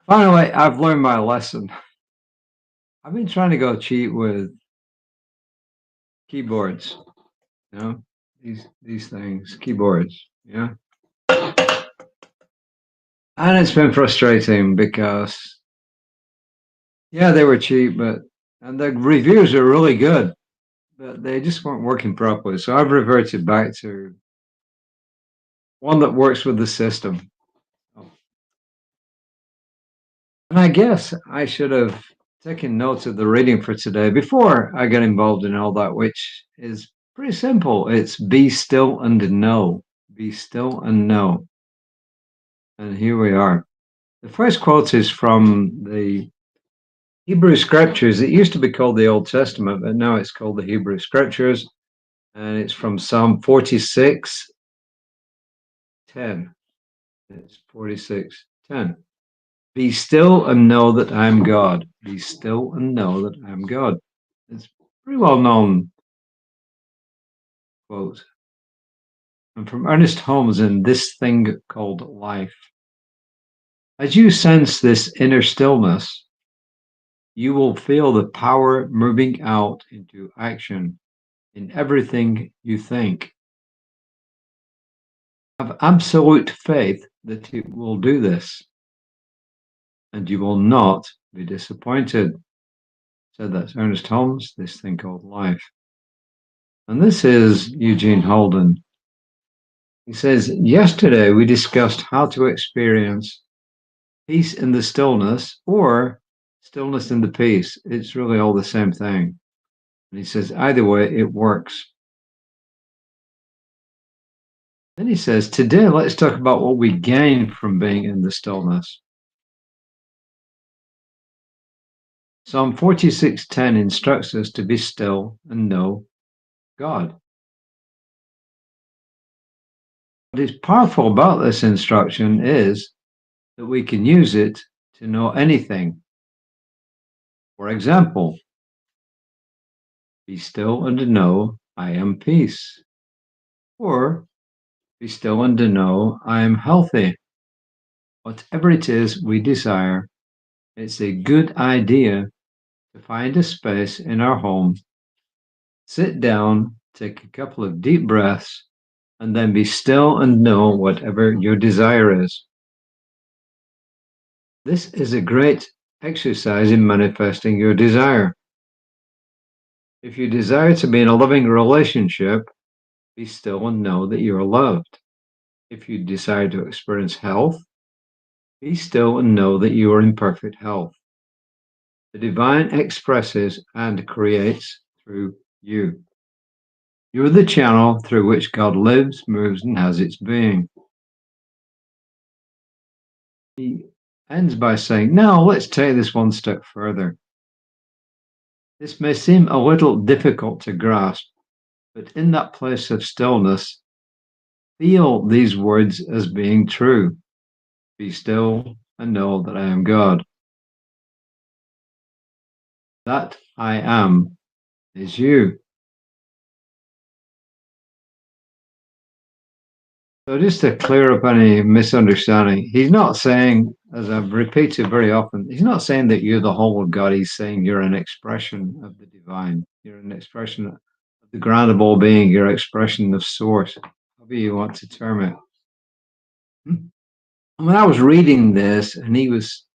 Finally, I've learned my lesson. I've been trying to go cheap with keyboards, you know, these things, keyboards, and it's been frustrating because yeah, they were cheap, and the reviews are really good, but they just weren't working properly. So I've reverted back to one that works with the system. And I guess I should have taken notes of the reading for today before I get involved in all that, which is pretty simple. It's be still and know. Be still and know. And here we are. The first quote is from the Hebrew Scriptures. It used to be called the Old Testament, but now it's called the Hebrew Scriptures. And it's from Psalm 46:10. It's 46:10. Be still and know that I am God. Be still and know that I am God. It's a pretty well known quote. And from Ernest Holmes in This Thing Called Life. As you sense this inner stillness, you will feel the power moving out into action in everything you think. Have absolute faith that it will do this, and you will not be disappointed. So that's Ernest Holmes, This Thing Called Life. And this is Eugene Holden. He says, yesterday we discussed how to experience peace in the stillness or stillness in the peace. It's really all the same thing. And he says, either way, it works. Then he says, today let's talk about what we gain from being in the stillness. Psalm 46:10 instructs us to be still and know God. What is powerful about this instruction is that we can use it to know anything. For example, be still and to know I am peace. Or be still and to know I am healthy. Whatever it is we desire, it's a good idea to find a space in our home, sit down, take a couple of deep breaths, and then be still and know whatever your desire is. This is a great exercise in manifesting your desire. If you desire to be in a loving relationship, be still and know that you are loved. If you desire to experience health, be still and know that you are in perfect health. The divine expresses and creates through you. You are the channel through which God lives, moves, and has its being. He ends by saying, now let's take this one step further. This may seem a little difficult to grasp, but in that place of stillness, feel these words as being true. Be still and know that I am God. That I am is you. So just to clear up any misunderstanding, he's not saying, as I've repeated very often, he's not saying that you're the whole of God. He's saying you're an expression of the divine. You're an expression of the ground of all being. You're an expression of source, however you want to term it. And when I was reading this, and he was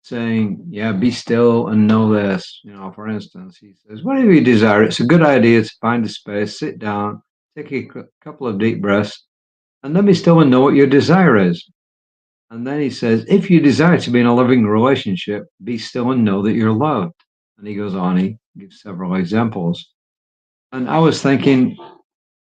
saying, yeah, be still and know this, for instance, he says, whatever you desire, it's a good idea to find a space, sit down, take a couple of deep breaths, and then be still and know what your desire is. And then he says, if you desire to be in a loving relationship, be still and know that you're loved. And he goes on, he gives several examples. And I was thinking,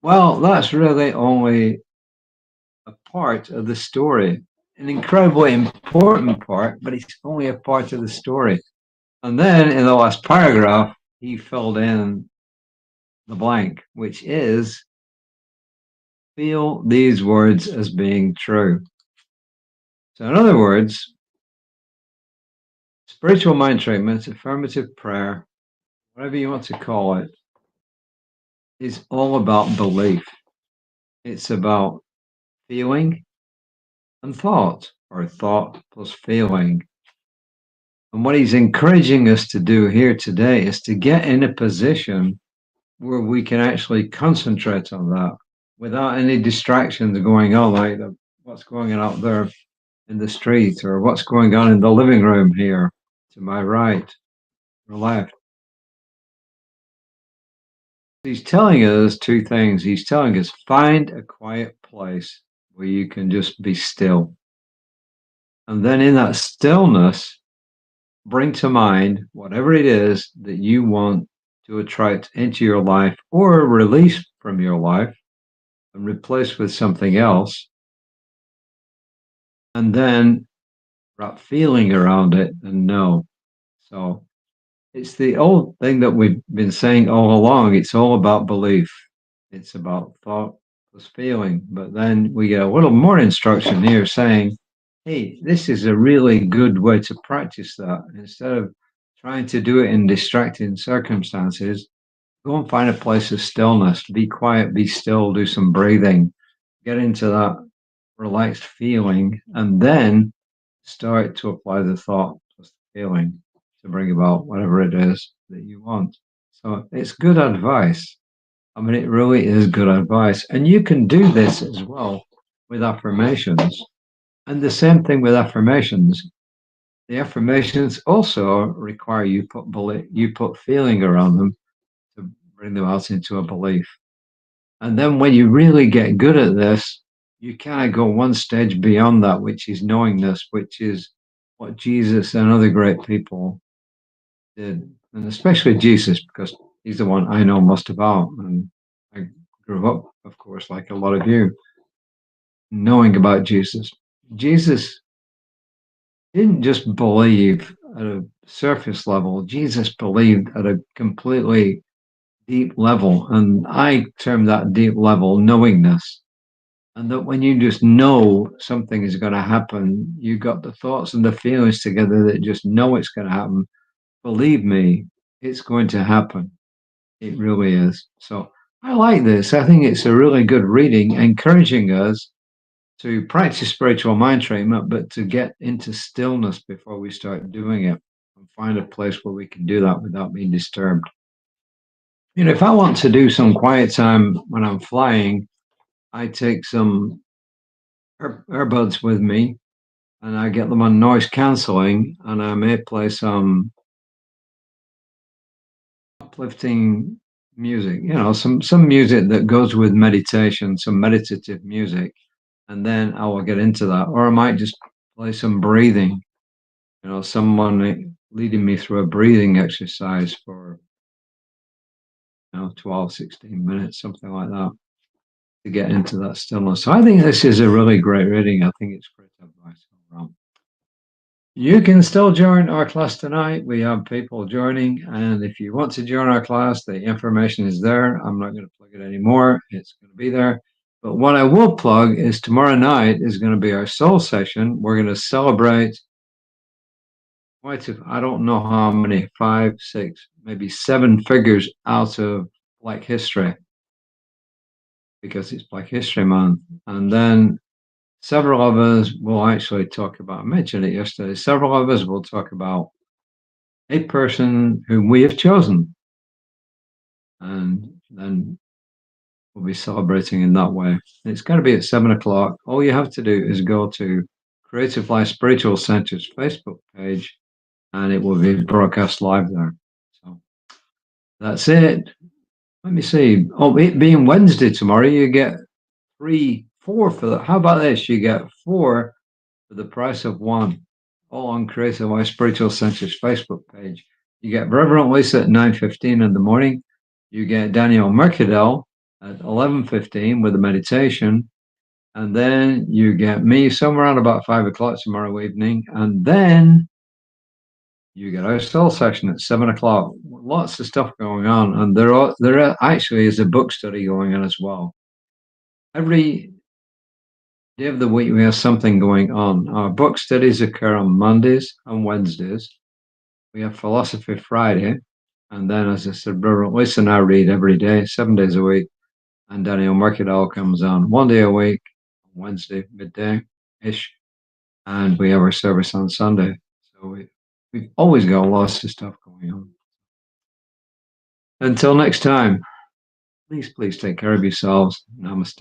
well, that's really only a part of the story, an incredibly important part, but it's only a part of the story. And then in the last paragraph, he filled in the blank, which is, feel these words as being true. So in other words, spiritual mind treatment, affirmative prayer, whatever you want to call it, is all about belief. It's about feeling and thought, or thought plus feeling. And what he's encouraging us to do here today is to get in a position where we can actually concentrate on that without any distractions going on, like what's going on out there in the street or what's going on in the living room here to my right or left. He's telling us two things. He's telling us find a quiet place where you can just be still. And then in that stillness, bring to mind whatever it is that you want to attract into your life or release from your life and replace with something else. And then wrap feeling around it and know. So it's the old thing that we've been saying all along. It's all about belief. It's about thought plus feeling. But then we get a little more instruction here saying, hey, this is a really good way to practice that. Instead of trying to do it in distracting circumstances, go and find a place of stillness. Be quiet, be still, do some breathing, get into that relaxed feeling, and then start to apply the thought plus the feeling to bring about whatever it is that you want. So it's good advice. I mean, it really is good advice. And you can do this as well with affirmations. And the same thing with affirmations. The affirmations also require you put feeling around them to bring them out into a belief. And then when you really get good at this, you kind of go one stage beyond that, which is knowingness, which is what Jesus and other great people did. And especially Jesus, because he's the one I know most about. And I grew up, of course, like a lot of you, knowing about Jesus. Jesus didn't just believe at a surface level, Jesus believed at a completely deep level. And I term that deep level knowingness. And that when you just know something is going to happen, you got the thoughts and the feelings together that just know it's going to happen. Believe me, it's going to happen. It really is. So I like this. I think it's a really good reading, encouraging us to practice spiritual mind treatment, but to get into stillness before we start doing it and find a place where we can do that without being disturbed. You know, if I want to do some quiet time when I'm flying, I take some earbuds with me and I get them on noise cancelling, and I may play some uplifting music, you know, some music that goes with meditation, some meditative music, and then I will get into that. Or I might just play some breathing, you know, someone leading me through a breathing exercise for 12, 16 minutes, something like that, to get into that stillness. So I think this is a really great reading. I think it's great advice all around. You can still join our class tonight. We have people joining, and if you want to join our class, the information is there. I'm not going to plug it anymore. It's going to be there. But what I will plug is tomorrow night is going to be our soul session. We're going to celebrate I don't know how many, 5, 6, maybe 7 figures out of Black history, because it's Black History Month. And then several of us will actually talk about, I mentioned it yesterday, several of us will talk about a person whom we have chosen. And then we'll be celebrating in that way. It's going to be at 7 o'clock. All you have to do is go to Creative Life Spiritual Center's Facebook page, and it will be broadcast live there. So that's it. Let me see. Oh, it being Wednesday tomorrow, you get 4 for that. How about this? You get 4 for the price of 1, all on Creative Life Spiritual Center's Facebook page. You get Reverend Lisa at 9:15 in the morning. You get Daniel Mercadal at 11:15 with a meditation. And then you get me somewhere around about 5 o'clock tomorrow evening. And then you get our soul session at 7 o'clock. Lots of stuff going on. And there actually is a book study going on as well. Every day of the week, we have something going on. Our book studies occur on Mondays and Wednesdays. We have Philosophy Friday. And then, as I said, Reverend Lisa and I read every day, 7 days a week. And Daniel Mercadal comes on 1 day a week, Wednesday, midday-ish. And we have our service on Sunday. So we We've always got lots of stuff going on. Until next time, please take care of yourselves. Namaste.